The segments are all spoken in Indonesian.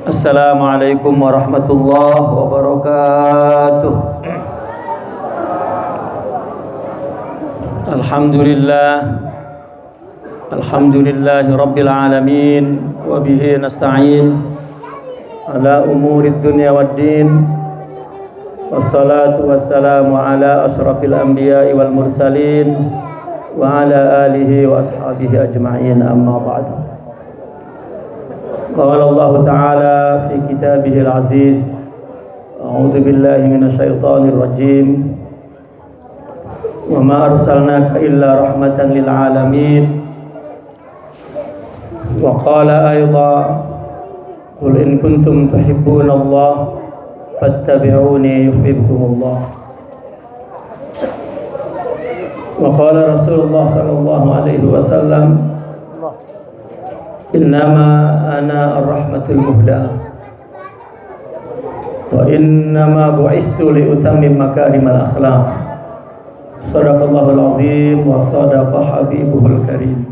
Assalamualaikum warahmatullahi wabarakatuh. Alhamdulillahi rabbil alamin, wa bihi nasta'in ala umurid dunya waddin. Wassalatu wassalamu ala asyrafil anbiya'i wal mursalin wa ala alihi wa ashabihi ajma'in, amma ba'du. Qala Allah Ta'ala fi kitabihil aziz, a'udzu billahi minasyaitonir rajim. Wa ma arsalnaka illa rahmatan lil alamin. Wa qala aydan, qul in kuntum tuhibbunallaha fattabi'uni yuhibbukumullah. Wa qala Rasulullah sallallahu alaihi wasallam, innama ana ar-rahmatul muhdah wa innama bu'istu li utammim makarimal akhlaq. Shadaqallahul azim wa shadaqa habibuhul karim.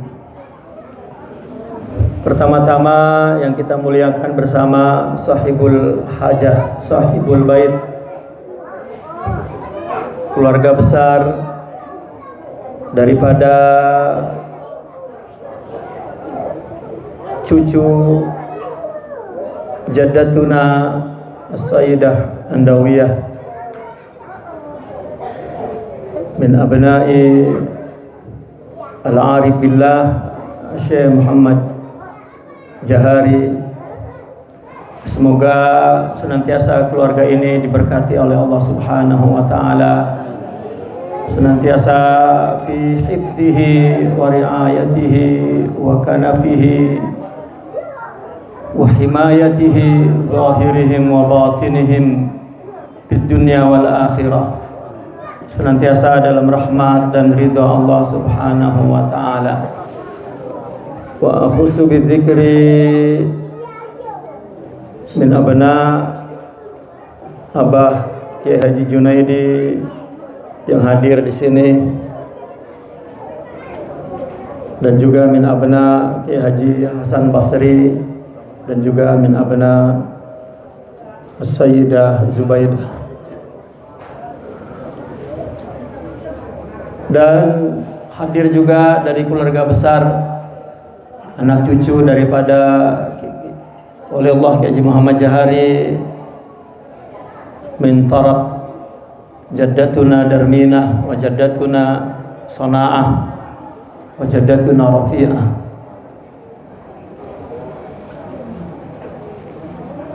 Pertama-tama yang kita muliakan bersama sahibul hajah, sahibul bait, keluarga besar daripada cucu jaddatuna As-Sayyidah Andawiyah min abna'i al-arif billah Syekh Muhammad Jahari. Semoga senantiasa keluarga ini diberkati oleh Allah Subhanahu wa taala, senantiasa fi hifdzihi wa riayatihi wa kanafihi wa himayatihi zahirihim wa batinihim fid dunya wal akhirah, senantiasa dalam rahmat dan ridha Allah Subhanahu wa taala. Wa akhussu bidzikri min abna Abah Kiai Haji Junaidi yang hadir di sini, dan juga min abna Kiai Haji Hasan Basri, dan juga min abna As-Sayyidah Zubaidah, dan hadir juga dari keluarga besar, anak cucu daripada Waliullah Kiai Haji Muhammad Jahari min taraf jaddatuna Darminah wa jaddatuna Sana'ah wa jaddatuna Rafi'ah.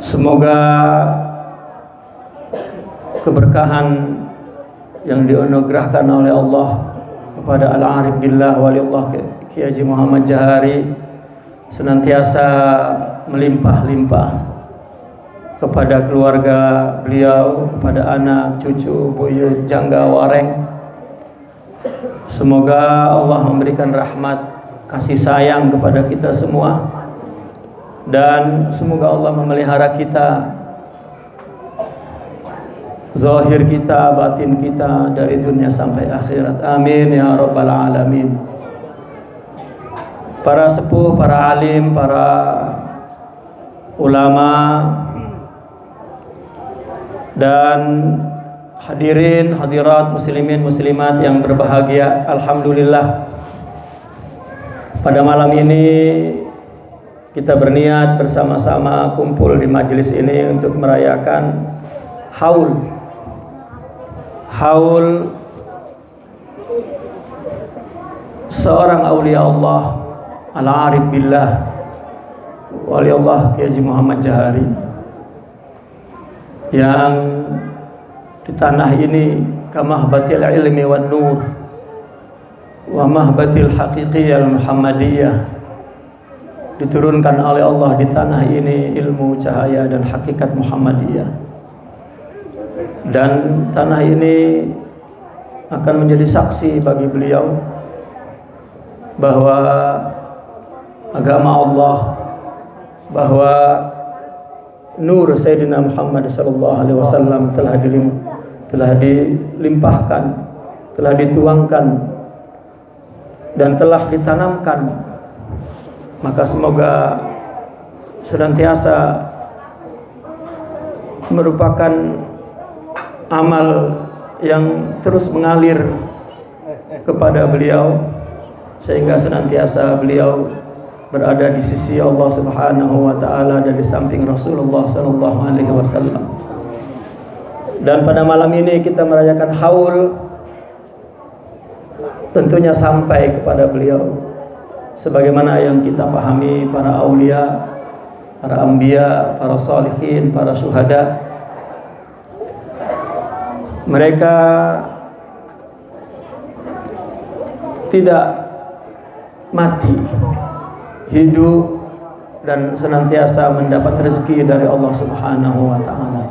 Semoga keberkahan yang dianugerahkan oleh Allah kepada Al-Arif Billah Waliullah Kiai Haji Muhammad Jahari senantiasa melimpah-limpah kepada keluarga beliau, kepada anak, cucu, buyut, jangga, wareng. Semoga Allah memberikan rahmat, kasih sayang kepada kita semua, dan semoga Allah memelihara kita, zahir kita, batin kita, dari dunia sampai akhirat. Amin ya rabbal alamin. Para sepuh, para alim, para ulama, dan hadirin hadirat muslimin muslimat yang berbahagia, alhamdulillah pada malam ini kita berniat bersama-sama kumpul di majelis ini untuk merayakan haul seorang aulia Allah, Al-Arif Billah Waliullah Kiai Haji Muhammad Jahari, yang di tanah ini kamahbatil ilmi wan nur wa mahbatil haqiqiyal muhammadiyah, diturunkan oleh Allah di tanah ini ilmu, cahaya, dan hakikat Muhammadiyah, dan tanah ini akan menjadi saksi bagi beliau bahwa agama Allah, bahwa nur Sayyidina Muhammad sallallahu alaihi wasallam telah dilimpahkan, telah dituangkan, dan telah ditanamkan. Maka semoga senantiasa merupakan amal yang terus mengalir kepada beliau, sehingga senantiasa beliau berada di sisi Allah Subhanahu wa taala dan di samping Rasulullah sallallahu alaihi wasallam. Dan pada malam ini kita merayakan haul, tentunya sampai kepada beliau sebagaimana yang kita pahami para aulia, para anbiya, para salihin, para syuhada. Mereka tidak mati, hidup dan senantiasa mendapat rezeki dari Allah Subhanahu wa taala.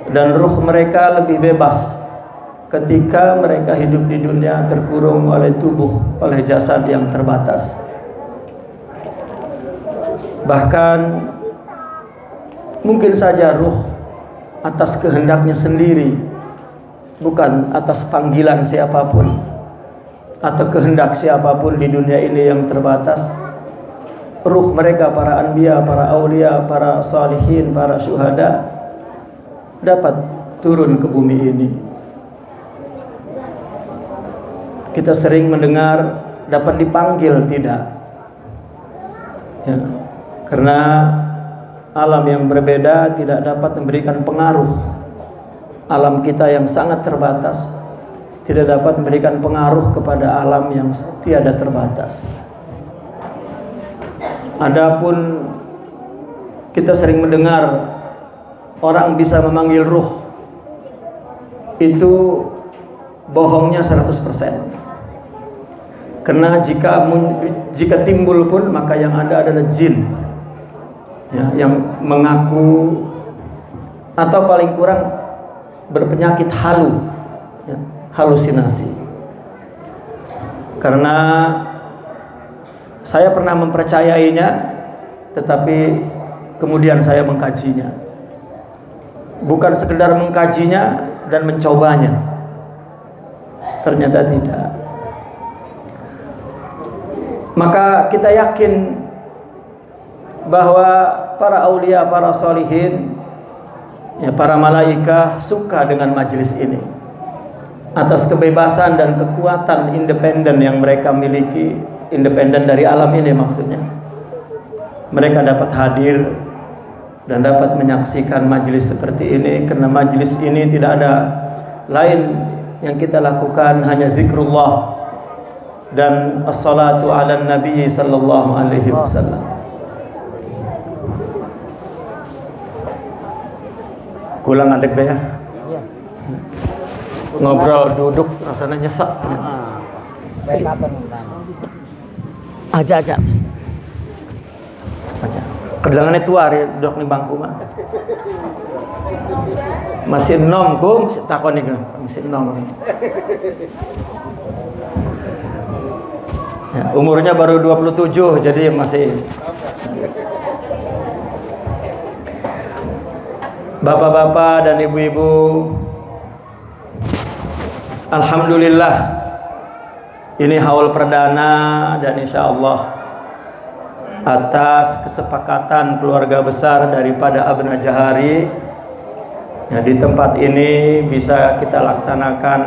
Dan ruh mereka lebih bebas ketika mereka hidup di dunia terkurung oleh tubuh, oleh jasad yang terbatas. Bahkan mungkin saja ruh atas kehendaknya sendiri, bukan atas panggilan siapapun atau kehendak siapapun di dunia ini yang terbatas, ruh mereka, para anbiya, para aulia, para salihin, para syuhada, dapat turun ke bumi ini. Kita sering mendengar dapat dipanggil, tidak ya, karena alam yang berbeda tidak dapat memberikan pengaruh. Alam kita yang sangat terbatas tidak dapat memberikan pengaruh kepada alam yang tiada terbatas. Adapun kita sering mendengar orang bisa memanggil ruh, itu bohongnya 100%. Karena jika timbul pun maka yang ada adalah jin ya, yang mengaku atau paling kurang berpenyakit halu ya, halusinasi. Karena saya pernah mempercayainya, tetapi kemudian saya mengkajinya. Bukan sekedar mengkajinya dan mencobanya, ternyata tidak. Maka kita yakin bahwa para aulia, para solihin, ya, para malaikah suka dengan majelis ini atas kebebasan dan kekuatan independen yang mereka miliki, independen dari alam ini maksudnya. Mereka dapat hadir dan dapat menyaksikan majelis seperti ini, karena majelis ini tidak ada lain yang kita lakukan hanya zikrullah dan as-salatu ala nabi sallallahu alaihi wasallam. Kulang adek be ya. Ngobrol duduk rasanya nyesek. Baik apa nih? Aja. Aja. Kedengarannya tua ya, duduk di bangku mah. Masih enom kum, takon nih masih enom. Ya, umurnya baru 27, jadi masih. Bapak-bapak dan ibu-ibu, alhamdulillah ini haul perdana, dan insya Allah atas kesepakatan keluarga besar daripada Abna Jahari ya, di tempat ini bisa kita laksanakan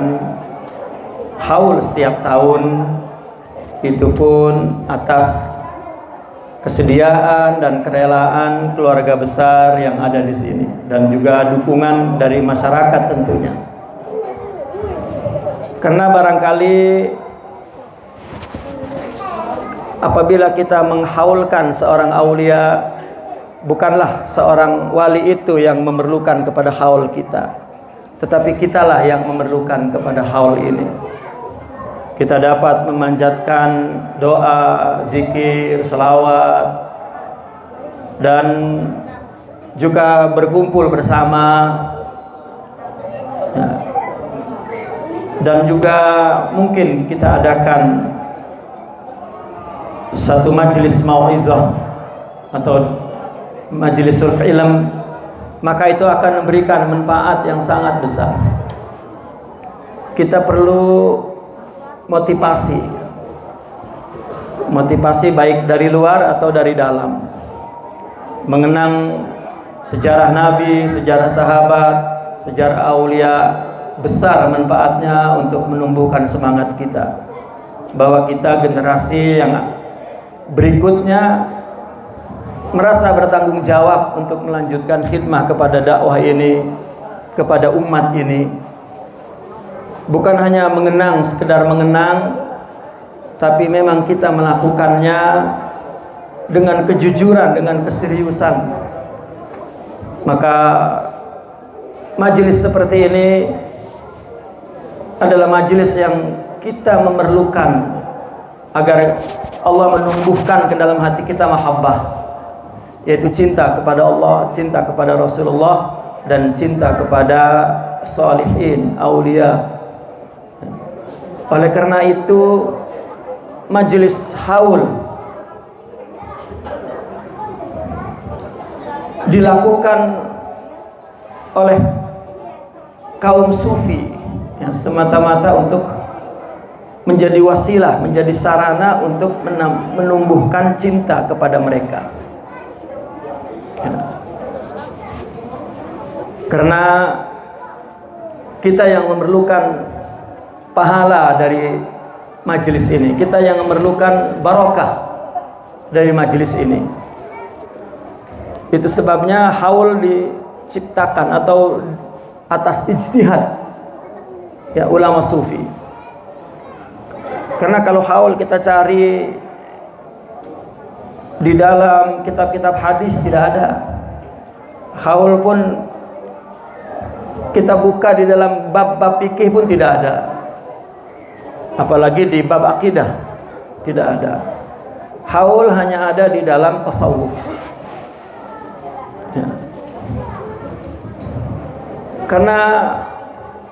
haul setiap tahun. Itu pun atas kesediaan dan kerelaan keluarga besar yang ada di sini, dan juga dukungan dari masyarakat tentunya. Karena barangkali apabila kita menghaulkan seorang aulia, bukanlah seorang wali itu yang memerlukan kepada haul kita, tetapi kitalah yang memerlukan kepada haul ini. Kita dapat memanjatkan doa, zikir, selawat, dan juga berkumpul bersama ya. Dan juga mungkin kita adakan satu majelis mau'izah atau majelisul ilm, maka itu akan memberikan manfaat yang sangat besar. Kita perlu motivasi baik dari luar atau dari dalam. mengenang sejarah Nabi, sejarah sahabat, sejarah aulia, besar manfaatnya untuk menumbuhkan semangat kita, bahwa kita generasi yang berikutnya merasa bertanggung jawab untuk melanjutkan khidmah kepada dakwah ini, kepada umat ini. Bukan hanya mengenang, sekedar mengenang, tapi memang kita melakukannya dengan kejujuran, dengan keseriusan. Maka majelis seperti ini adalah majelis yang kita memerlukan agar Allah menumbuhkan ke dalam hati kita mahabbah, yaitu cinta kepada Allah, cinta kepada Rasulullah, dan cinta kepada salihin, aulia. Oleh karena itu majelis haul dilakukan oleh kaum sufi yang semata-mata untuk menjadi wasilah, menjadi sarana untuk menumbuhkan cinta kepada mereka. Karena kita yang memerlukan pahala dari majelis ini, kita yang memerlukan barokah dari majelis ini. Itu sebabnya haul diciptakan atau atas ijtihad ya ulama sufi. Karena kalau haul kita cari di dalam kitab-kitab hadis tidak ada. Haul pun kita buka di dalam bab-bab fikih pun tidak ada. Apalagi di bab akidah tidak ada. Haul hanya ada di dalam tasawuf. Ya. Karena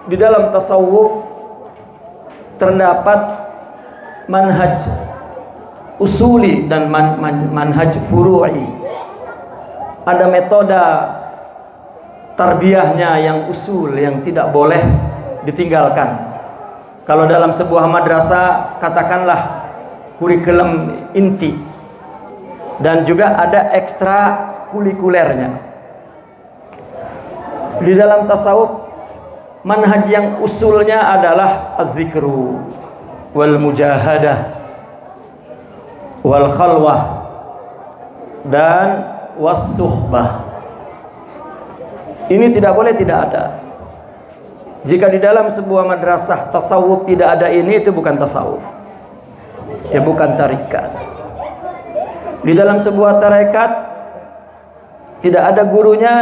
di dalam tasawuf terdapat manhaj usuli dan manhaj furu'i. Ada metode tarbiyahnya yang usul, yang tidak boleh ditinggalkan. Kalau dalam sebuah madrasah katakanlah kurikulum inti, dan juga ada ekstra kulikulernya. Di dalam tasawuf manhaj yang usulnya adalah az-zikru wal mujahadah wal khalwah dan was-suhbah. Ini tidak boleh tidak ada. Jika di dalam sebuah madrasah tasawuf tidak ada ini, itu bukan tasawuf. Ya bukan tarekat. Di dalam sebuah tarekat tidak ada gurunya,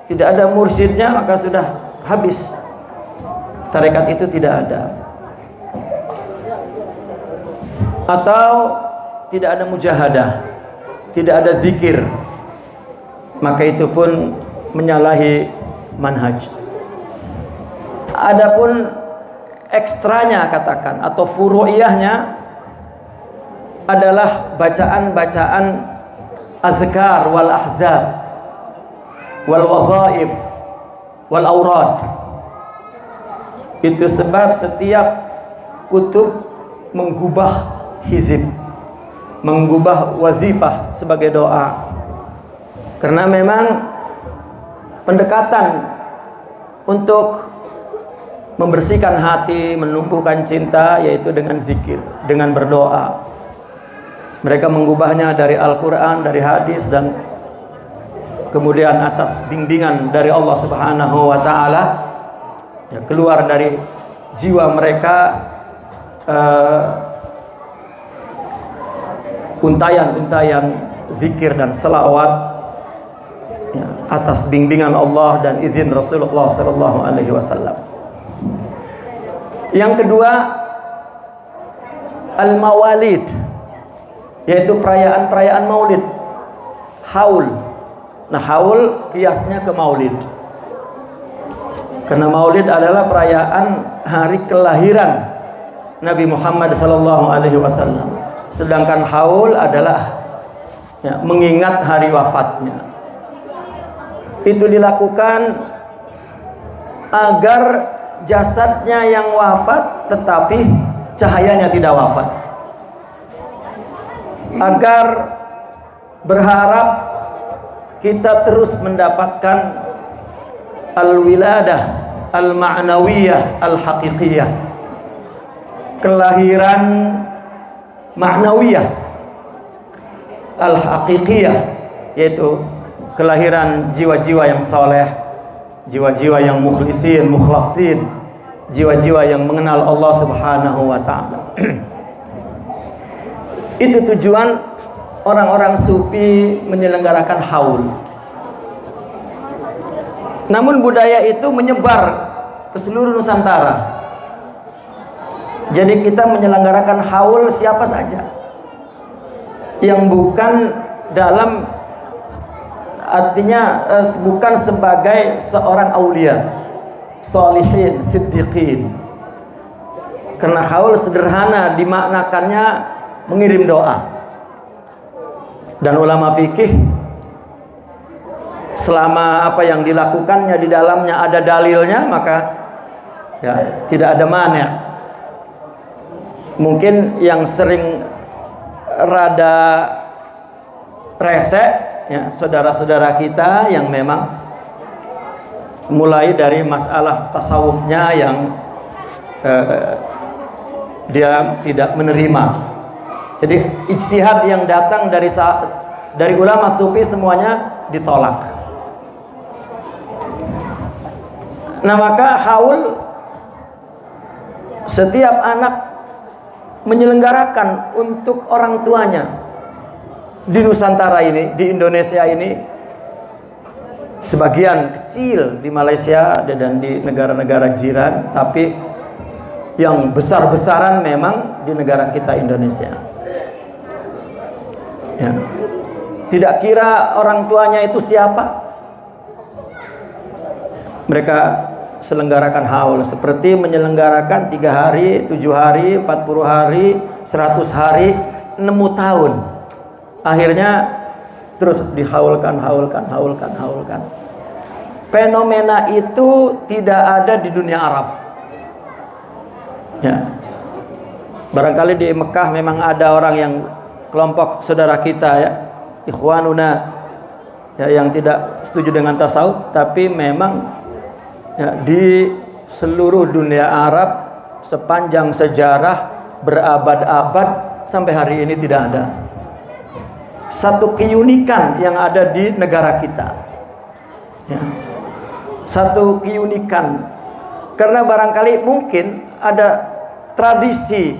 tidak ada mursyidnya, maka sudah habis. Tarekat itu tidak ada. Atau tidak ada mujahadah, tidak ada zikir, maka itu pun menyalahi manhaj. Adapun ekstranya katakan atau furu'iyahnya adalah bacaan-bacaan azkar wal ahzab wal wadhaif wal aurad. Itu sebab setiap kutub menggubah hizib, menggubah wazifah sebagai doa. Karena memang pendekatan untuk membersihkan hati, menumbuhkan cinta, yaitu dengan zikir, dengan berdoa. Mereka mengubahnya dari Al-Quran, dari hadis, dan kemudian atas bimbingan dari Allah Subhanahu wa Ta'ala, ya, keluar dari jiwa mereka untayan-untayan zikir dan selawat, ya, atas bimbingan Allah dan izin Rasulullah sallallahu alaihi wasallam. Yang kedua, al-mawalid, yaitu perayaan-perayaan maulid, haul. Nah, haul kiasnya ke maulid. Karena maulid adalah perayaan hari kelahiran Nabi Muhammad sallallahu alaihi wasallam. Sedangkan haul adalah, ya, mengingat hari wafatnya. Itu dilakukan agar jasadnya yang wafat tetapi cahayanya tidak wafat. Agar berharap kita terus mendapatkan al-wiladah al-ma'nawiyah al-haqiqiyah, kelahiran ma'nawiyah al-haqiqiyah, yaitu kelahiran jiwa-jiwa yang soleh, jiwa-jiwa yang mukhlisin, mukhlasin, jiwa-jiwa yang mengenal Allah Subhanahu wa ta'ala. Itu tujuan orang-orang sufi menyelenggarakan haul. Namun budaya itu menyebar ke seluruh Nusantara. Jadi kita menyelenggarakan haul siapa saja yang bukan dalam, artinya bukan sebagai seorang aulia, sholihin, siddiqin. Karena haul sederhana dimaknakannya mengirim doa. Dan ulama fikih, selama apa yang dilakukannya di dalamnya ada dalilnya, maka ya tidak ada mania. Mungkin yang sering rada resek ya, saudara-saudara kita yang memang mulai dari masalah tasawufnya yang dia tidak menerima. Jadi ijtihad yang datang dari ulama sufi semuanya ditolak. Nah, maka haul setiap anak menyelenggarakan untuk orang tuanya di Nusantara ini, di Indonesia ini, sebagian kecil di Malaysia dan di negara-negara jiran, tapi yang besar-besaran memang di negara kita Indonesia. Ya. Tidak kira orang tuanya itu siapa, mereka selenggarakan haul seperti menyelenggarakan 3 hari, 7 hari, 40 hari, 100 hari, 6 tahun. Akhirnya terus dihaulkan. Fenomena itu tidak ada di dunia Arab. Ya. Barangkali di Mekah memang ada orang yang kelompok saudara kita ya, ikhwanuna ya, yang tidak setuju dengan tasawuf, tapi memang ya, di seluruh dunia Arab sepanjang sejarah berabad-abad sampai hari ini tidak ada satu keunikan yang ada di negara kita ya. Satu keunikan, karena barangkali mungkin ada tradisi,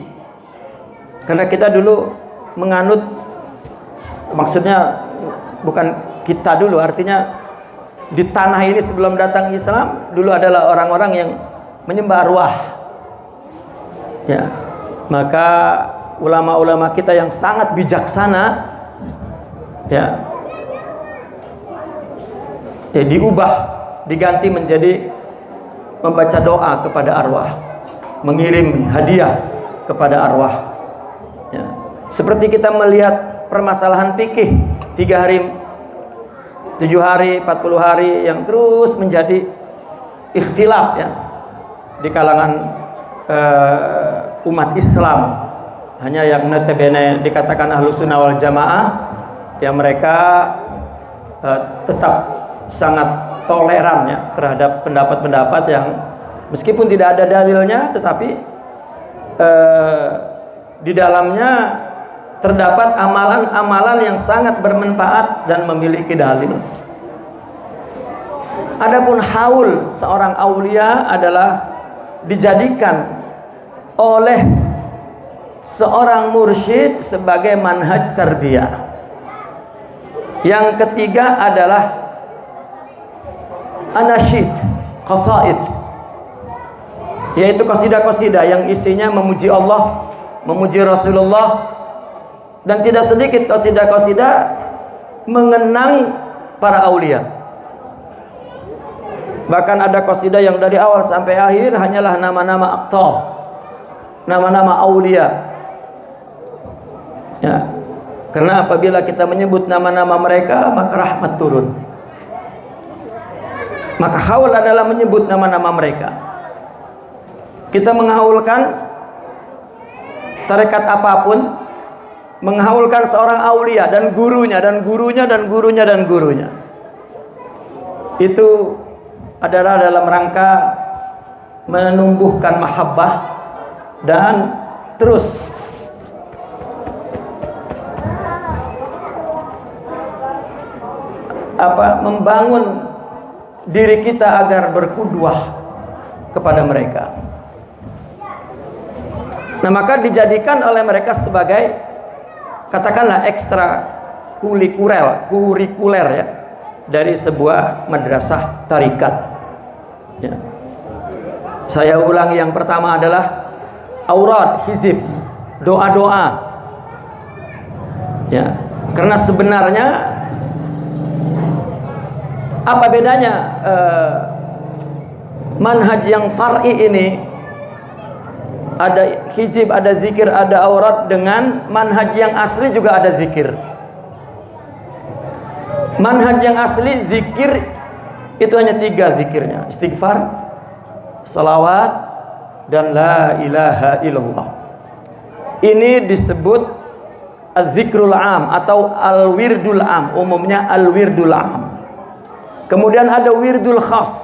karena kita dulu menganut, maksudnya bukan kita dulu, artinya di tanah ini sebelum datang Islam dulu adalah orang-orang yang menyembah arwah ya. Maka ulama-ulama kita yang sangat bijaksana ya diubah, diganti menjadi membaca doa kepada arwah, mengirim hadiah kepada arwah ya. Seperti kita melihat permasalahan fikih 3 hari, 7 hari, 40 hari yang terus menjadi ikhtilaf ya di kalangan umat Islam. Hanya yang notabene dikatakan Ahlus Sunnah wal Jamaah yang mereka tetap sangat toleran ya terhadap pendapat-pendapat yang meskipun tidak ada dalilnya, tetapi di dalamnya terdapat amalan-amalan yang sangat bermanfaat dan memiliki dalil. Adapun haul seorang aulia adalah dijadikan oleh seorang mursyid sebagai manhaj tarbiyah. Yang ketiga adalah anasyid, qasaid, yaitu qasidah-qasidah yang isinya memuji Allah, memuji Rasulullah, dan tidak sedikit qasidah-qasidah mengenang para aulia. Bahkan ada qasidah yang dari awal sampai akhir hanyalah nama-nama aqtab, nama-nama aulia ya. Karena apabila kita menyebut nama-nama mereka, maka rahmat turun. Maka haul adalah menyebut nama-nama mereka. Kita menghaulkan tarekat apapun, menghaulkan seorang aulia dan gurunya dan gurunya dan gurunya dan gurunya. itu adalah dalam rangka menumbuhkan mahabbah dan terus membangun diri kita agar berkudwah kepada mereka. Nah, maka dijadikan oleh mereka sebagai katakanlah ekstra kurikuler ya, dari sebuah madrasah tarikat ya. Saya ulang, yang pertama adalah aurad, hizib, doa-doa ya. Karena sebenarnya apa bedanya manhaj yang far'i ini, ada hizib, ada zikir, ada aurat, dengan manhaj yang asli juga ada zikir. Manhaj yang asli zikir itu hanya 3 zikirnya: istighfar, salawat, dan la ilaha illallah. Ini disebut az-zikrul am atau al-wirdul am, umumnya al-wirdul am. Kemudian ada wirdul khas.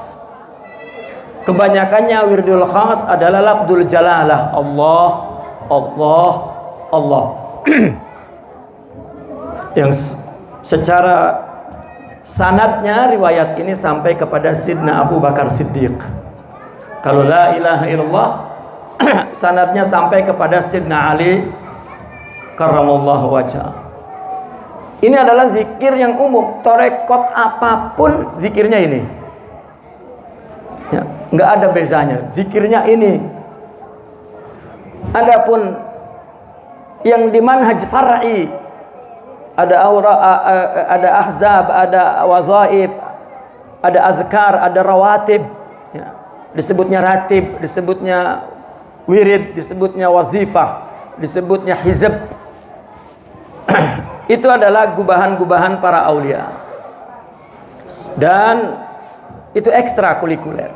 Kebanyakannya wirdul khas adalah lafdzul jalalah, Allah, Allah, Allah. Yang secara sanadnya riwayat ini sampai kepada Sidna Abu Bakar Siddiq. Kalau la ilaha illallah sanadnya sampai kepada Sidna Ali karramallahu wajhah. Ini adalah zikir yang umum, torekot apapun zikirnya ini ya, nggak ada bezanya, zikirnya ini. Adapun yang di manhaj far'i, ada aura, ada ahzab, ada wazaif, ada azkar, ada rawatib ya. Disebutnya ratib, disebutnya wirid, disebutnya wazifah, disebutnya hizb. Itu adalah gubahan-gubahan para aulia, dan itu ekstra kulikuler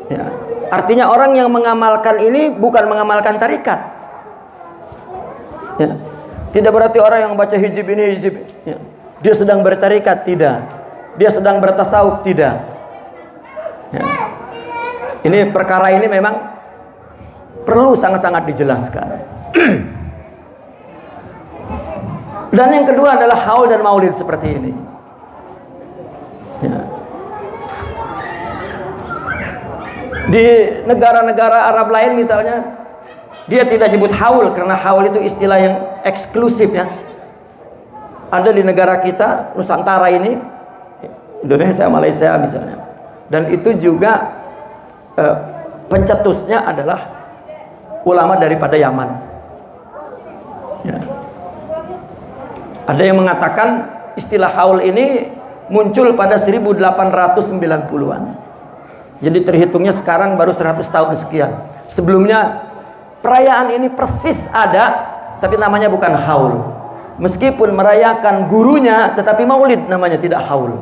ya. Artinya orang yang mengamalkan ini bukan mengamalkan tarikat ya. Tidak berarti orang yang baca hizib ini hizib ya, dia sedang bertarikat, tidak. Dia sedang bertasawuf, tidak ya. Ini perkara ini memang perlu sangat-sangat dijelaskan. Dan yang kedua adalah haul dan maulid seperti ini ya. Di negara-negara Arab lain misalnya, dia tidak nyebut haul karena haul itu istilah yang eksklusif ya. Ada di negara kita, Nusantara ini, Indonesia, Malaysia misalnya, dan itu juga pencetusnya adalah ulama daripada Yaman ya. Ada yang mengatakan istilah haul ini muncul pada 1890-an. Jadi terhitungnya sekarang baru 100 tahun sekian. Sebelumnya perayaan ini persis ada, tapi namanya bukan haul. Meskipun merayakan gurunya, tetapi maulid namanya, tidak haul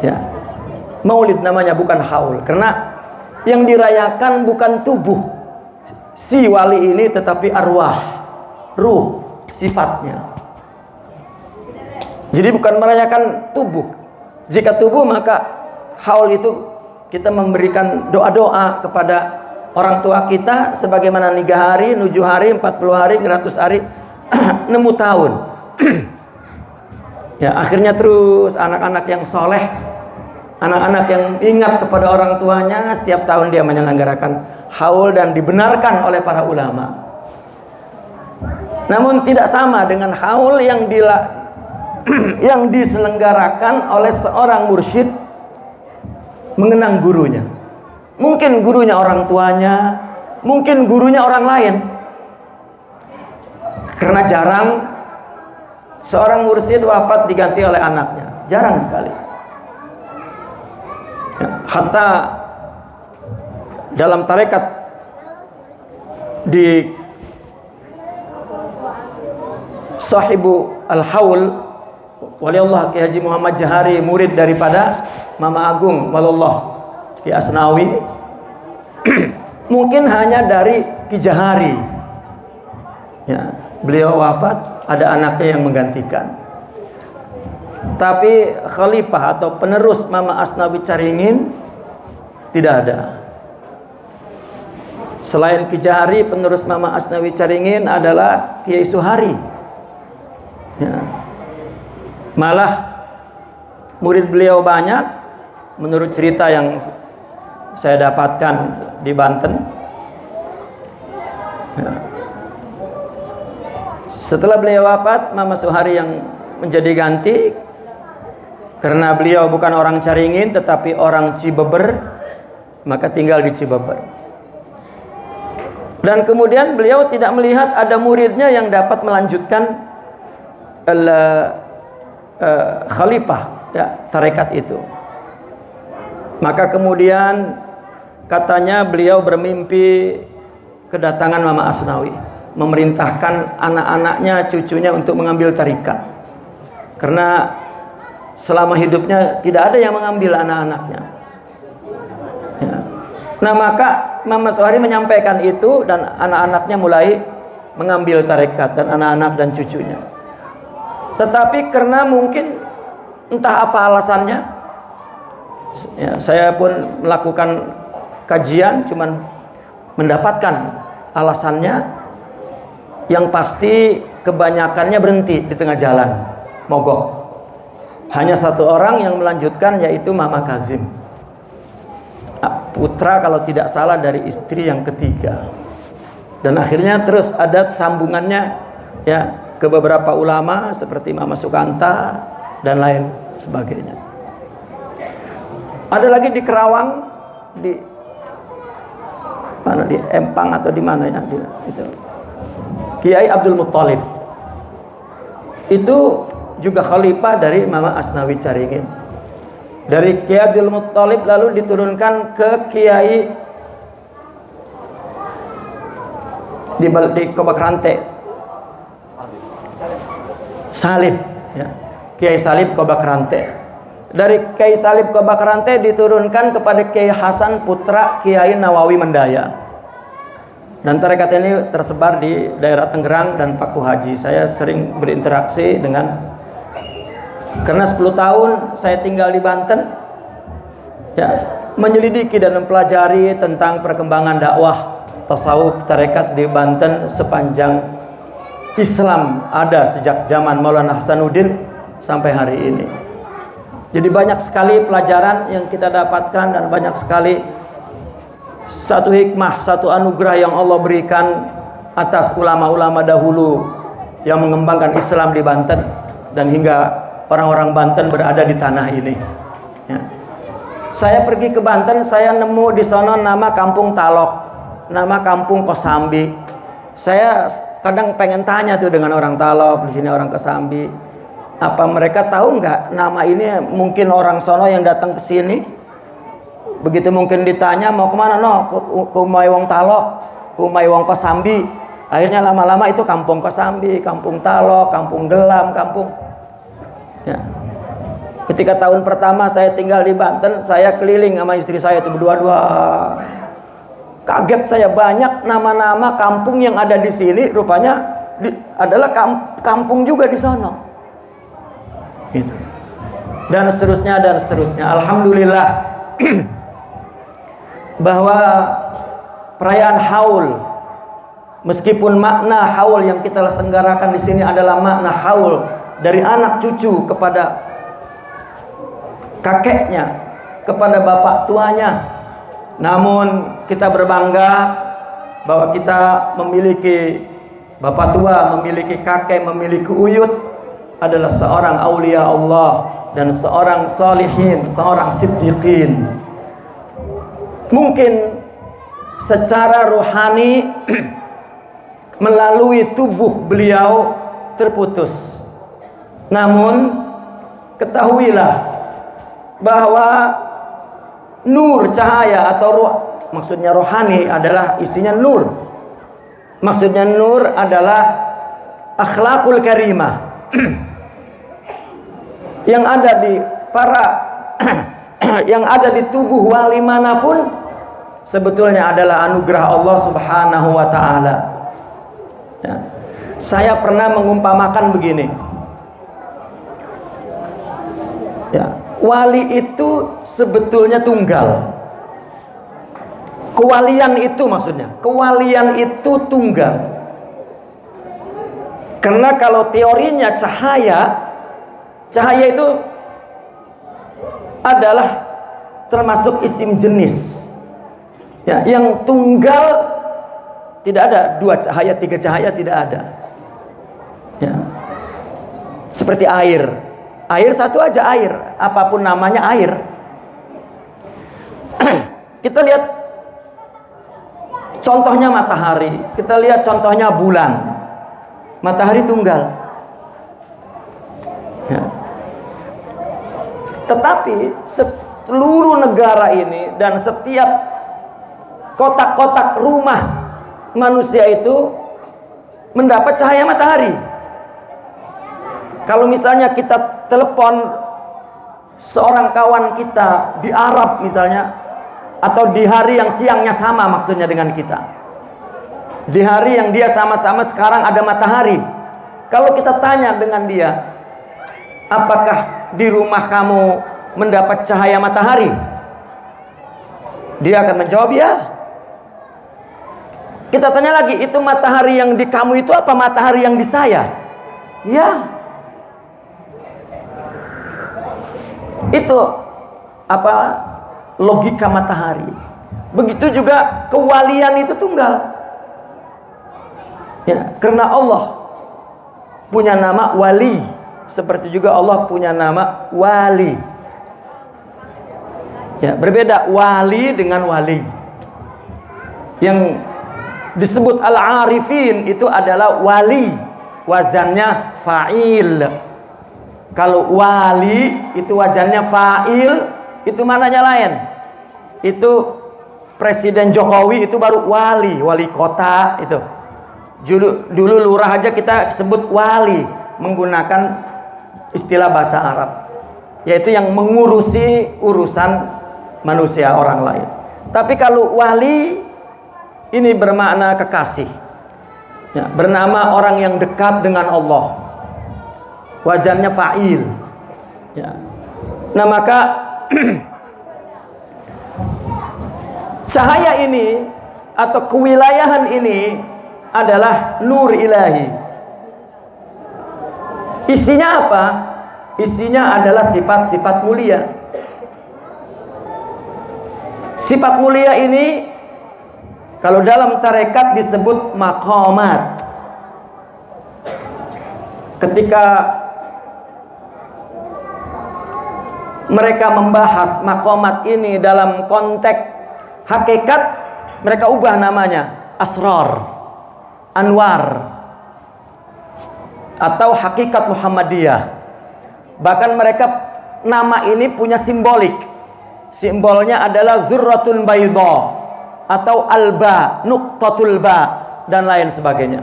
ya. Maulid namanya, bukan haul. Karena yang dirayakan bukan tubuh si wali ini, tetapi arwah, ruh, sifatnya. Jadi bukan merayakan tubuh. Jika tubuh, maka haul itu kita memberikan doa-doa kepada orang tua kita, sebagaimana 3 hari, 7 hari, 40 hari, 100 hari, 6 tahun. Ya, akhirnya terus anak-anak yang soleh, anak-anak yang ingat kepada orang tuanya, setiap tahun dia menyelenggarakan haul dan dibenarkan oleh para ulama. Namun tidak sama dengan haul yang diselenggarakan oleh seorang mursyid mengenang gurunya. Mungkin gurunya orang tuanya, mungkin gurunya orang lain. Karena jarang seorang mursyid wafat diganti oleh anaknya, jarang sekali ya. Hatta dalam tarekat di sahibu al-haul Waliullah Ki Haji Muhammad Jahari, murid daripada Mama Agung Walullah Ki Asnawi, mungkin hanya dari Ki Jahari ya, beliau wafat, ada anaknya yang menggantikan. Tapi khalifah atau penerus Mama Asnawi Caringin tidak ada. Selain Ki Jahari, penerus Mama Asnawi Caringin adalah Kiai Suhari. Ya. Malah murid beliau banyak, menurut cerita yang saya dapatkan di Banten. Ya. Setelah beliau wafat, Mama Suhari yang menjadi ganti, karena beliau bukan orang Caringin tetapi orang Cibeber, maka tinggal di Cibeber. Dan kemudian beliau tidak melihat ada muridnya yang dapat melanjutkan khalifah, ya, tarekat itu. Maka kemudian katanya beliau bermimpi kedatangan Mama Asnawi, memerintahkan anak-anaknya, cucunya untuk mengambil tarekat. Karena selama hidupnya tidak ada yang mengambil anak-anaknya. Ya. Nah, maka Mama Suhari menyampaikan itu dan anak-anaknya mulai mengambil tarekat, dan anak-anak dan cucunya. Tetapi karena mungkin entah apa alasannya, ya, saya pun melakukan kajian, cuman mendapatkan alasannya. Yang pasti kebanyakannya berhenti di tengah jalan, mogok. Hanya satu orang yang melanjutkan, yaitu Mama Kazim, putra kalau tidak salah dari istri yang ketiga. Dan akhirnya terus ada sambungannya, ya, ke beberapa ulama seperti Mama Sukanta dan lain sebagainya. Ada lagi di Kerawang, di mana, di Empang atau di mana ya, itu Kiai Abdul Muttalib. Itu juga khalifah dari Mama Asnawi Caringin. Dari Kiai Abdul Muttalib lalu diturunkan ke Kiai di Kobakrante, Salib, ya. Kiai Salib Kobakrante. Dari Kiai Salib Kobakrante diturunkan kepada Kiai Hasan putra Kiai Nawawi Mendaya. Dan tarekat ini tersebar di daerah Tangerang dan Paku Haji. Saya sering berinteraksi dengan, karena 10 tahun saya tinggal di Banten, ya, menyelidiki dan mempelajari tentang perkembangan dakwah tasawuf tarekat di Banten sepanjang Islam ada sejak zaman Maulana Hasanuddin sampai hari ini. Jadi banyak sekali pelajaran yang kita dapatkan dan banyak sekali satu hikmah, satu anugerah yang Allah berikan atas ulama-ulama dahulu yang mengembangkan Islam di Banten, dan hingga orang-orang Banten berada di tanah ini. Ya. Saya pergi ke Banten, saya nemu di sana nama Kampung Talok, nama Kampung Kosambi. Saya kadang pengen tanya tuh dengan orang Talok, di sini orang Kosambi, apa mereka tahu nggak nama ini? Mungkin orang sono yang datang ke sini, begitu mungkin ditanya mau kemana, no, ke Umay Wong Talok, ke Umay Wong Kosambi. Akhirnya lama-lama itu Kampung Kosambi, Kampung Talok, Kampung Gelam, Kampung. Ya. Ketika tahun pertama saya tinggal di Banten, saya keliling sama istri saya itu berdua-dua. Kaget saya, banyak nama-nama kampung yang ada di sini rupanya adalah kampung juga di sana. Gitu. Dan seterusnya dan seterusnya. Alhamdulillah bahwa perayaan Haul, meskipun makna Haul yang kita selenggarakan di sini adalah makna Haul dari anak cucu kepada kakeknya, kepada bapak tuanya, namun kita berbangga bahwa kita memiliki bapak tua, memiliki kakek, memiliki uyut, adalah seorang aulia Allah dan seorang salihin, seorang siddiqin. Mungkin secara rohani melalui tubuh beliau terputus, namun ketahuilah bahwa nur, cahaya atau ruh, maksudnya rohani adalah isinya nur. Maksudnya nur adalah akhlakul karimah yang ada di para yang ada di tubuh wali manapun sebetulnya adalah anugerah Allah Subhanahu wa taala. Ya. Saya pernah mengumpamakan begini. Wali itu sebetulnya tunggal. Kewalian itu maksudnya, kewalian itu tunggal. Karena kalau teorinya cahaya itu adalah termasuk isim jenis. Ya, yang tunggal tidak ada 2 cahaya, 3 cahaya, tidak ada. Ya. Seperti air. Air satu aja air, apapun namanya air. Kita lihat contohnya matahari, kita lihat contohnya bulan. Matahari tunggal. Ya. Tetapi seluruh negara ini dan setiap kotak-kotak rumah manusia itu mendapat cahaya matahari. Kalau misalnya kita telepon seorang kawan kita di Arab misalnya, atau di hari yang siangnya sama maksudnya dengan kita, di hari yang dia sama-sama sekarang ada matahari, kalau kita tanya dengan dia, apakah di rumah kamu mendapat cahaya matahari? Dia akan menjawab ya. Kita tanya lagi, itu matahari yang di kamu itu apa matahari yang di saya? Ya. Itu apa logika matahari. Begitu juga kewalian itu tunggal. Ya, karena Allah punya nama wali, seperti juga Allah punya nama wali. Ya, berbeda wali dengan wali. Yang disebut al-arifin itu adalah wali, wazannya fa'il. Kalau wali itu wazannya fa'il, itu mananya lain. Itu Presiden Jokowi itu baru wali, wali kota itu. Dulu lurah aja kita sebut wali, menggunakan istilah bahasa Arab, yaitu yang mengurusi urusan manusia orang lain. Tapi kalau wali ini bermakna kekasih, ya, bernama orang yang dekat dengan Allah. Wazannya fa'il. Ya. Nah maka cahaya ini atau kewilayahan ini adalah nur ilahi. Isinya apa? Isinya adalah sifat-sifat mulia. Sifat mulia ini kalau dalam tarekat disebut maqamat. Ketika mereka membahas maqamat ini dalam konteks hakikat, mereka ubah namanya asrar, anwar, atau hakikat Muhammadiyah. Bahkan mereka nama ini punya simbolik. Simbolnya adalah zurratul bayda atau alba, nuqtatul ba, dan lain sebagainya.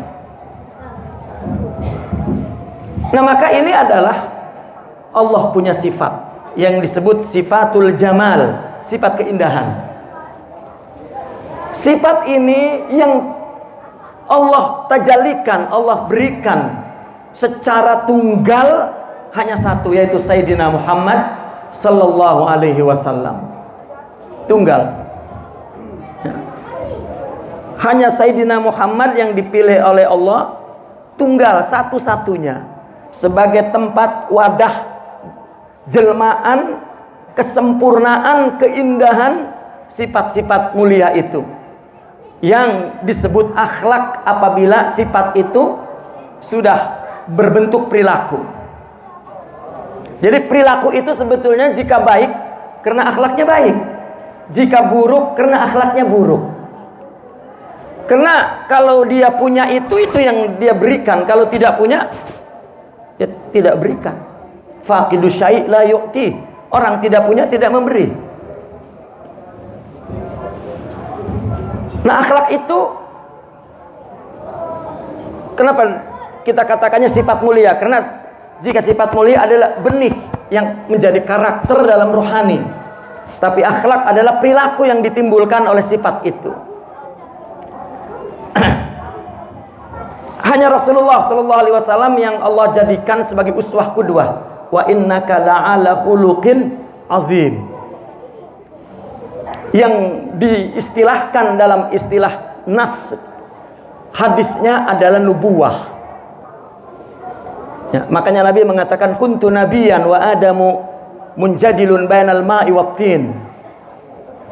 Nah maka ini adalah Allah punya sifat yang disebut sifatul jamal, sifat keindahan. Sifat ini yang Allah tajalikan, Allah berikan secara tunggal hanya satu, yaitu Sayyidina Muhammad sallallahu alaihi wasallam. Tunggal. Hanya Sayyidina Muhammad yang dipilih oleh Allah, tunggal satu-satunya sebagai tempat wadah jelmaan, kesempurnaan, keindahan sifat-sifat mulia itu, yang disebut akhlak apabila sifat itu sudah berbentuk perilaku. Jadi perilaku itu sebetulnya jika baik karena akhlaknya baik, jika buruk karena akhlaknya buruk. Karena kalau dia punya itu yang dia berikan, kalau tidak punya dia tidak berikan. Faqidu syai' la yu'ti. Orang tidak punya tidak memberi. Nah akhlak itu kenapa kita katakannya sifat mulia? Karena jika sifat mulia adalah benih yang menjadi karakter dalam rohani, tapi akhlak adalah perilaku yang ditimbulkan oleh sifat itu. Hanya Rasulullah sallallahu alaihi wasallam yang Allah jadikan sebagai uswah qudwah. Wa innaka la'ala khuluqin azim, yang diistilahkan dalam istilah nas hadisnya adalah nubuwah. Ya, makanya Nabi mengatakan kuntu nabiyan wa adamu munjadilun bainal ma'i wattin.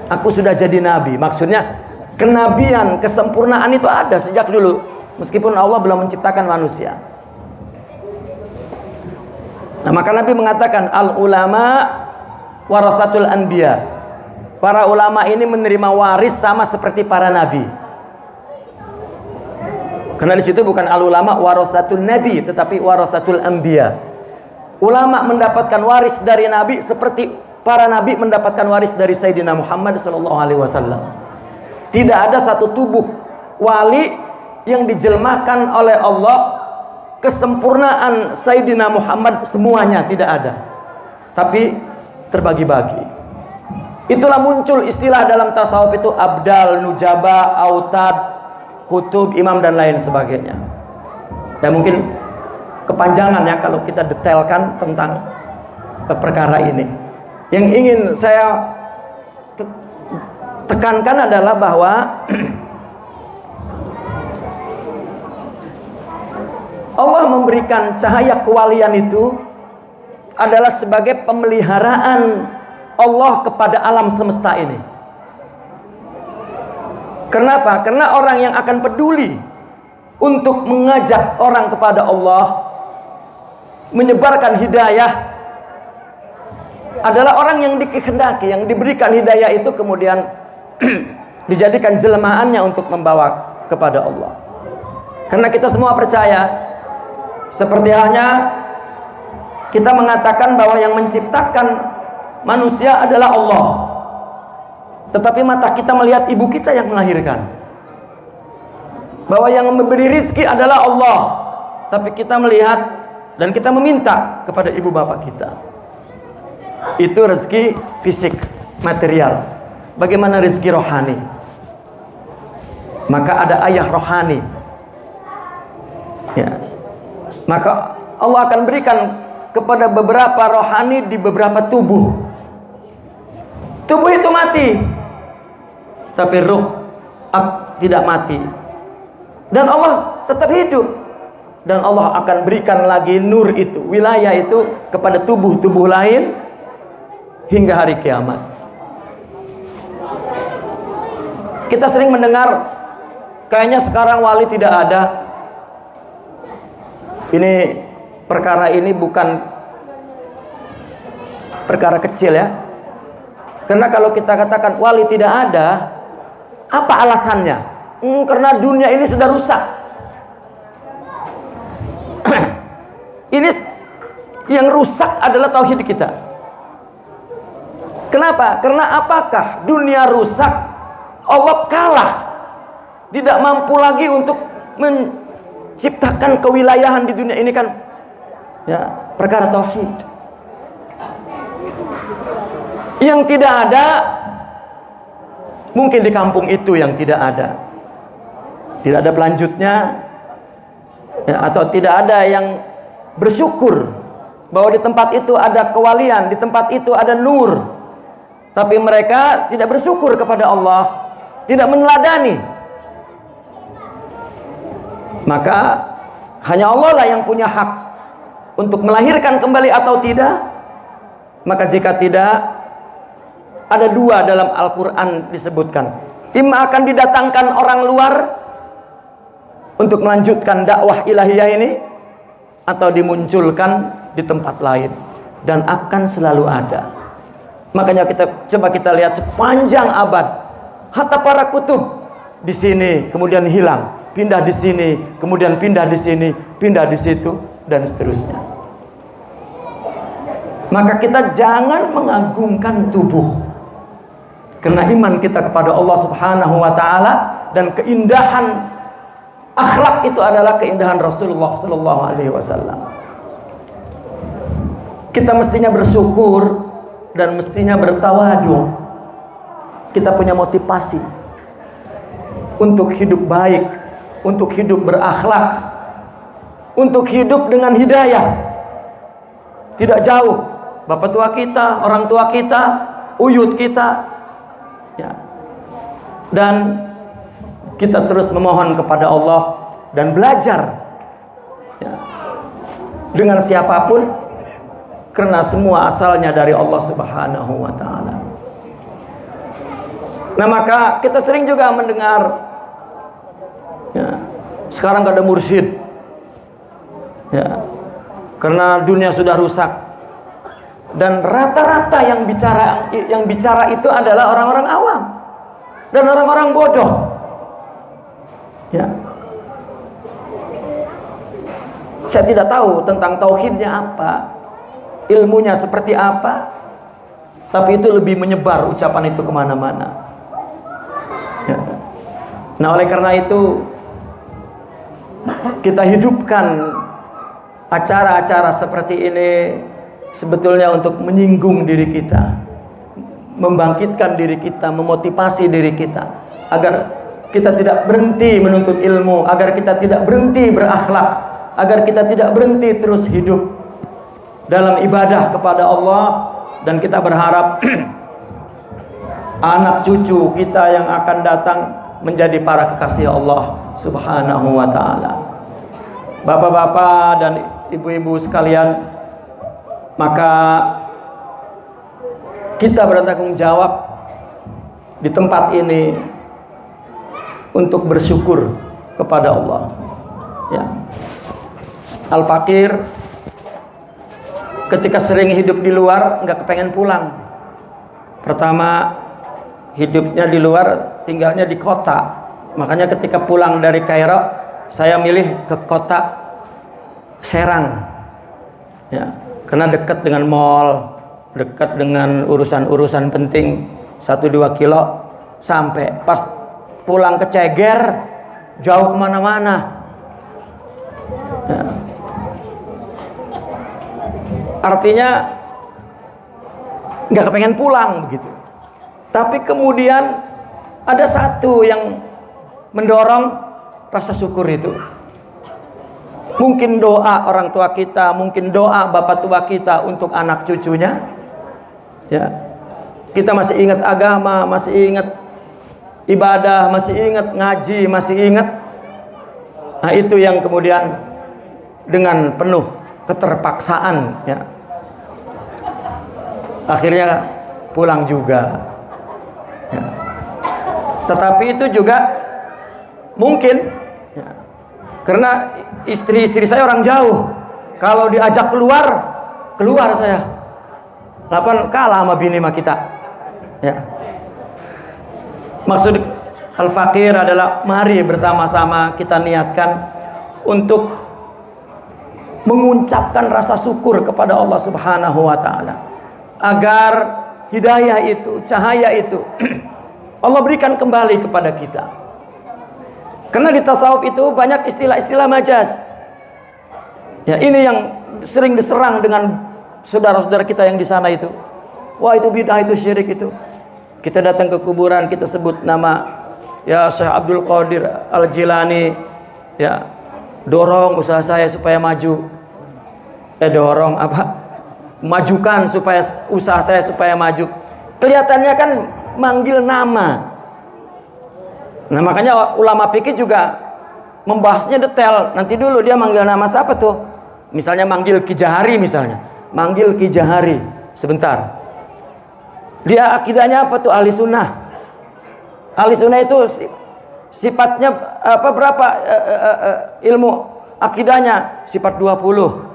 Aku sudah jadi nabi. Maksudnya kenabian, kesempurnaan itu ada sejak dulu, meskipun Allah belum menciptakan manusia. Nah, maka Nabi mengatakan al ulama warasatul anbiya. Para ulama ini menerima waris sama seperti para nabi. Karena di situ bukan al ulama warasatul nabi, tetapi warasatul anbiya. Ulama mendapatkan waris dari nabi seperti para nabi mendapatkan waris dari Sayyidina Muhammad SAW. Tidak ada satu tubuh wali yang dijelmakan oleh Allah kesempurnaan Sayyidina Muhammad semuanya, tidak ada. Tapi terbagi-bagi. Itulah muncul istilah dalam tasawuf itu abdal, nujaba, autad, kutub, imam dan lain sebagainya. Dan mungkin kepanjangan ya kalau kita detailkan tentang perkara ini. Yang ingin saya tekankan adalah bahwa Allah memberikan cahaya kewalian itu adalah sebagai pemeliharaan Allah kepada alam semesta ini. Kenapa? Karena orang yang akan peduli untuk mengajak orang kepada Allah, menyebarkan hidayah, adalah orang yang dikehendaki, yang diberikan hidayah itu kemudian dijadikan jelmaannya untuk membawa kepada Allah. Karena kita semua percaya, seperti halnya kita mengatakan bahwa yang menciptakan manusia adalah Allah, tetapi mata kita melihat ibu kita yang melahirkan. Bahwa yang memberi rizki adalah Allah, tapi kita melihat dan kita meminta kepada ibu bapak kita. Itu rezeki fisik, material. Bagaimana rezeki rohani? Maka ada ayah rohani. Ya. Maka Allah akan berikan kepada beberapa rohani di beberapa tubuh. Tubuh itu mati, tapi ruh tidak mati. Dan Allah tetap hidup. Dan Allah akan berikan lagi nur itu, wilayah itu kepada tubuh-tubuh lain hingga hari kiamat. Kita sering mendengar kayaknya sekarang wali tidak ada. Ini perkara ini bukan perkara kecil ya. Karena kalau kita katakan wali tidak ada, apa alasannya? Karena dunia ini sudah rusak. Ini yang rusak adalah tauhid kita. Kenapa? Karena apakah dunia rusak, Allah kalah, tidak mampu lagi untuk menciptakan kewilayahan di dunia ini kan? Ya, perkara tauhid. Yang tidak ada, mungkin di kampung itu yang tidak ada, tidak ada pelanjutnya, ya, atau tidak ada yang bersyukur bahwa di tempat itu ada kewalian, di tempat itu ada nur. Tapi mereka tidak bersyukur kepada Allah, tidak meneladani. Maka hanya Allah lah yang punya hak untuk melahirkan kembali atau tidak. Maka jika tidak, ada dua dalam Al-Quran disebutkan. Imma akan didatangkan orang luar untuk melanjutkan dakwah ilahiyah ini, atau dimunculkan di tempat lain. Dan akan selalu ada. Makanya coba kita lihat sepanjang abad, hatta para kutub di sini kemudian hilang, pindah di sini, kemudian pindah di sini, pindah di situ dan seterusnya. Maka kita jangan mengagungkan tubuh, karena iman kita kepada Allah Subhanahu wa taala dan keindahan akhlak itu adalah keindahan Rasulullah sallallahu alaihi wasallam. Kita mestinya bersyukur dan mestinya bertawadu. Kita punya motivasi untuk hidup baik, untuk hidup berakhlak, untuk hidup dengan hidayah. Tidak jauh bapak tua kita, orang tua kita, uyut kita, ya. Dan kita terus memohon kepada Allah dan belajar, ya, dengan siapapun, karena semua asalnya dari Allah Subhanahu wa Ta'ala. Nah, maka kita sering juga mendengar, ya, sekarang gak ada mursyid, ya, karena dunia sudah rusak. Dan rata-rata yang bicara itu adalah orang-orang awam dan orang-orang bodoh, ya. Saya tidak tahu tentang tauhidnya apa, ilmunya seperti apa, tapi itu lebih menyebar ucapan itu kemana-mana, ya. Nah, oleh karena itu kita hidupkan acara-acara seperti ini sebetulnya untuk menyinggung diri kita, membangkitkan diri kita, memotivasi diri kita agar kita tidak berhenti menuntut ilmu, agar kita tidak berhenti berakhlak, agar kita tidak berhenti terus hidup dalam ibadah kepada Allah. Dan kita berharap anak cucu kita yang akan datang menjadi para kekasih Allah Subhanahu wa Ta'ala. Bapak-bapak dan ibu-ibu sekalian, maka kita bertanggung jawab di tempat ini untuk bersyukur kepada Allah, ya. Al-Fakir ketika sering hidup di luar nggak kepengen pulang. Pertama, hidupnya di luar, tinggalnya di kota. Makanya ketika pulang dari Kairo, saya milih ke kota Serang, ya, karena dekat dengan mall, dekat dengan urusan-urusan penting, 1-2 kilo sampai. Pas pulang ke Ceger, jauh kemana-mana, ya. Artinya nggak kepengen pulang begitu. Tapi kemudian ada satu yang mendorong rasa syukur itu. Mungkin doa orang tua kita, mungkin doa bapak tua kita untuk anak cucunya, ya. Kita masih ingat agama, masih ingat ibadah, masih ingat ngaji, masih ingat. Nah, itu yang kemudian dengan penuh keterpaksaan, ya, akhirnya pulang juga, ya. Tetapi itu juga mungkin, ya, karena istri saya orang jauh. Kalau diajak keluar saya. 8 kalah sama bini sama kita, ya. Maksud Al-Fakir adalah mari bersama-sama kita niatkan untuk mengucapkan rasa syukur kepada Allah Subhanahu wa Ta'ala, agar hidayah itu, cahaya itu Allah berikan kembali kepada kita. Karena di tasawuf itu banyak istilah-istilah majaz, ya, ini yang sering diserang dengan saudara-saudara kita yang di sana itu. Wah, itu bid'ah, itu syirik itu. Kita datang ke kuburan, kita sebut nama, ya, Syekh Abdul Qadir Al-Jilani, ya, dorong usaha saya supaya maju. Dorong apa? Majukan supaya usaha saya supaya maju. Kelihatannya kan manggil nama. Nah, makanya ulama fikih juga membahasnya detail. Nanti dulu dia manggil nama siapa tuh? Misalnya manggil Ki Jahari misalnya. Manggil Ki Jahari sebentar. Dia akidahnya apa tuh? Ahli sunnah. Ahli sunnah itu sifatnya apa, berapa ilmu akidahnya? Sifat 20.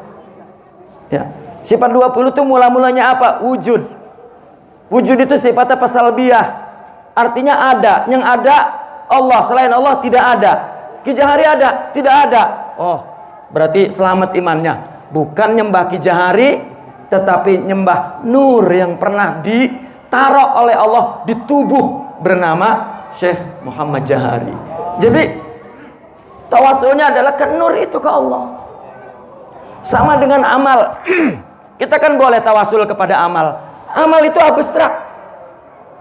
Ya. Sifat 20 itu mula-mulanya apa? Wujud. Wujud itu sifatnya pasalbiyah. Artinya ada. Yang ada Allah, selain Allah tidak ada. Ki Jahari ada? Tidak ada. Oh, berarti selamat imannya. Bukan nyembah Ki Jahari, tetapi nyembah nur yang pernah ditaruh oleh Allah di tubuh bernama Syekh Muhammad Jahari. Jadi tawasulnya adalah ke nur itu, ke Allah. Sama dengan amal. Kita kan boleh tawasul kepada amal. Amal itu abstrak.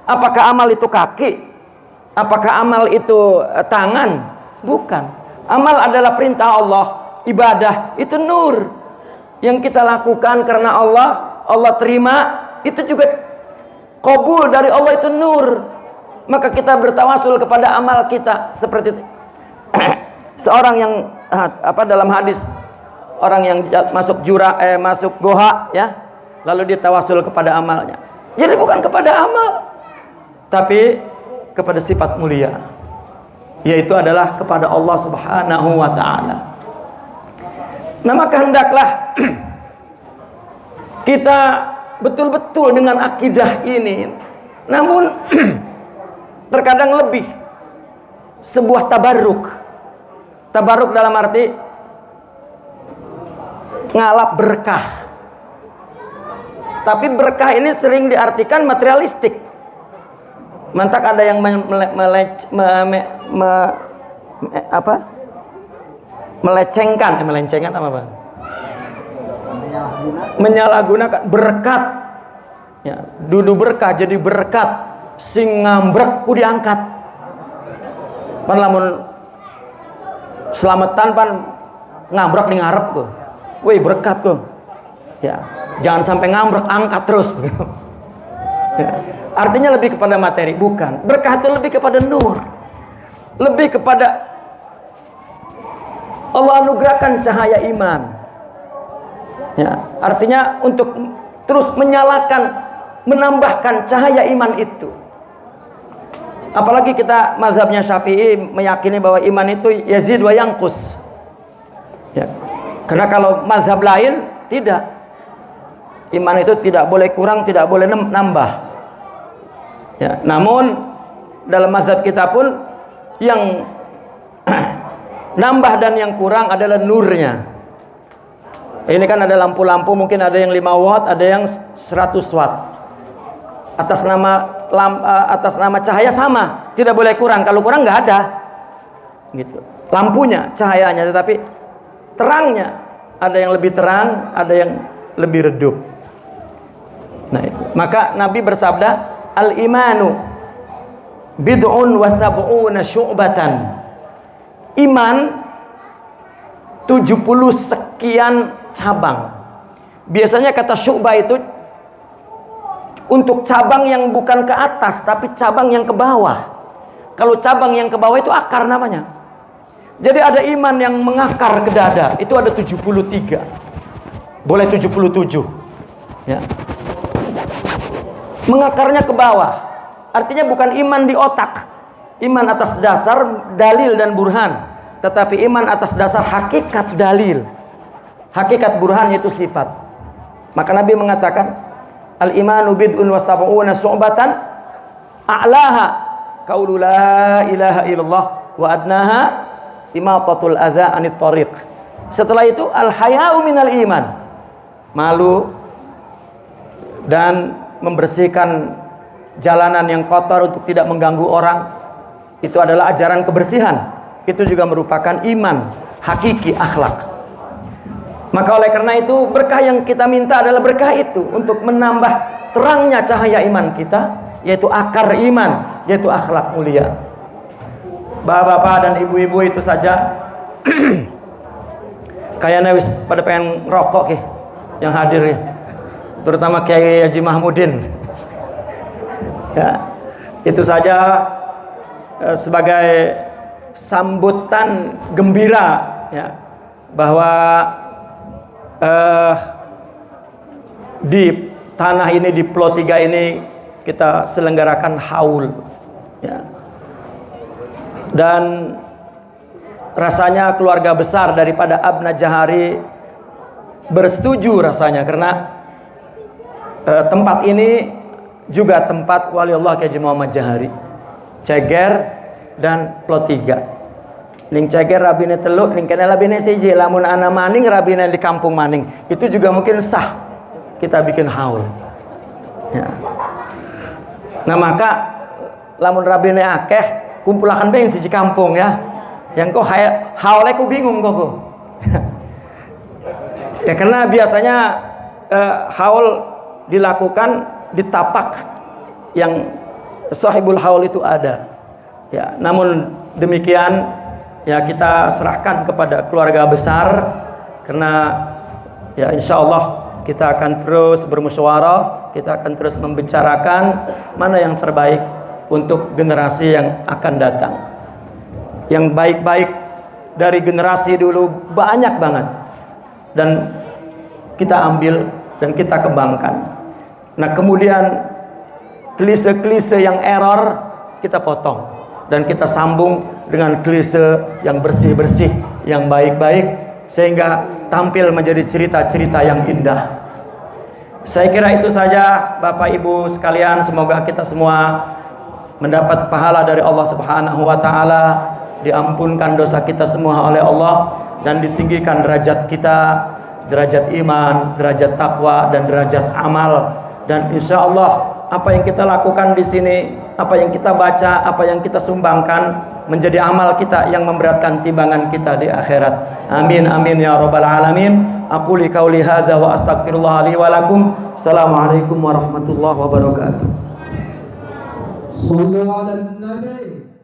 Apakah amal itu kaki? Apakah amal itu tangan? Bukan. Amal adalah perintah Allah. Ibadah itu nur yang kita lakukan karena Allah. Allah terima, itu juga qabul dari Allah, itu nur. Maka kita bertawasul kepada amal kita seperti itu. Seorang yang dalam hadis, orang yang masuk masuk goha ya, lalu dia tawasul kepada amalnya. Jadi bukan kepada amal, tapi kepada sifat mulia, yaitu adalah kepada Allah Subhanahu wa taala. Nah, maka hendaklah kita betul-betul dengan akidah ini. Namun terkadang lebih sebuah tabarruk. Tabarruk dalam arti ngalap berkah. Tapi berkah ini sering diartikan materialistik. Mantak ada yang melecengkan apa Bang? Menyalahgunakan berkat. Ya, dudu berkah jadi berkat, sing ngambrek ku diangkat. Pan lamun selamatan pan ngambrak ning ngarep ku. Woi berkat ku. Ya, jangan sampai ngambrak, angkat terus. Ya. Artinya lebih kepada materi, bukan. Berkah itu lebih kepada nur. Lebih kepada Allah anugerahkan cahaya iman. Ya, artinya untuk terus menyalakan, menambahkan cahaya iman itu. Apalagi kita mazhabnya Syafi'i meyakini bahwa iman itu yazid wa yanqus. Ya. Karena kalau mazhab lain tidak. Iman itu tidak boleh kurang, tidak boleh nambah. Ya, namun dalam mazhab kita pun yang nambah dan yang kurang adalah nurnya. Ini kan ada lampu-lampu, mungkin ada yang 5 watt, ada yang 100 watt. Atas nama cahaya sama, tidak boleh kurang. Kalau kurang nggak ada. Gitu. Lampunya, cahayanya, tetapi terangnya ada yang lebih terang, ada yang lebih redup. Nah, itu. Maka Nabi bersabda, al-imanu bid'un wa sab'una syu'batan. Iman 70 sekian cabang. Biasanya kata syu'bah itu untuk cabang yang bukan ke atas, tapi cabang yang ke bawah. Kalau cabang yang ke bawah itu akar namanya. Jadi ada iman yang mengakar ke dada, itu ada 73. Boleh 77. Ya. Mengakarnya ke bawah. Artinya bukan iman di otak. Iman atas dasar dalil dan burhan, tetapi iman atas dasar hakikat dalil. Hakikat burhan itu sifat. Maka Nabi mengatakan, al-imanu bid'un wa sab'una syu'batan, a'laha qaulu la ilaha illallah wa adnaha imatatul adza anit thariq. Setelah itu al-haya'u minal iman. Malu dan membersihkan jalanan yang kotor untuk tidak mengganggu orang, itu adalah ajaran kebersihan. Itu juga merupakan iman hakiki, akhlak. Maka oleh karena itu berkah yang kita minta adalah berkah itu untuk menambah terangnya cahaya iman kita, yaitu akar iman, yaitu akhlak mulia. Bapak-bapak dan ibu-ibu itu saja kayaknya wis pada pengen rokok yang hadir ya. Terutama Kiai Haji Mahmudin. Ya, itu saja sebagai sambutan gembira ya, bahwa di tanah ini, di Pulau 3 ini kita selenggarakan haul ya. Dan rasanya keluarga besar daripada Abna Jahari bersetuju rasanya, karena tempat ini juga tempat wali Allah Kiai Haji Muhammad Jahari, Ceger dan Pulau 3. Ning Ceger rabine teluk, ning kene rabine siji, lamun ana maning rabine di kampung maning. Itu juga mungkin sah kita bikin haul. Ya. Nah, maka lamun rabine akeh, kumpulakan bae siji kampung ya. Yang kok haule ku bingung kok. Ya, karena biasanya haul dilakukan di tapak yang sahibul haul itu ada. Ya, namun demikian ya kita serahkan kepada keluarga besar, karena ya insya Allah kita akan terus bermusyawarah, kita akan terus membicarakan mana yang terbaik untuk generasi yang akan datang. Yang baik-baik dari generasi dulu banyak banget, dan kita ambil dan kita kembangkan. Nah, kemudian klise-klise yang error kita potong dan kita sambung dengan klise yang bersih-bersih, yang baik-baik, sehingga tampil menjadi cerita-cerita yang indah. Saya kira itu saja Bapak Ibu sekalian, semoga kita semua mendapat pahala dari Allah Subhanahu wa taala, diampunkan dosa kita semua oleh Allah, dan ditinggikan derajat kita, derajat iman, derajat takwa, dan derajat amal. Dan insya Allah apa yang kita lakukan di sini, apa yang kita baca, apa yang kita sumbangkan menjadi amal kita yang memberatkan timbangan kita di akhirat. Amin amin ya rabbal alamin. Aku li qauli hadza wa astaghfirullah li wa lakum. Assalamualaikum warahmatullahi wabarakatuh. Sallu ala nabi.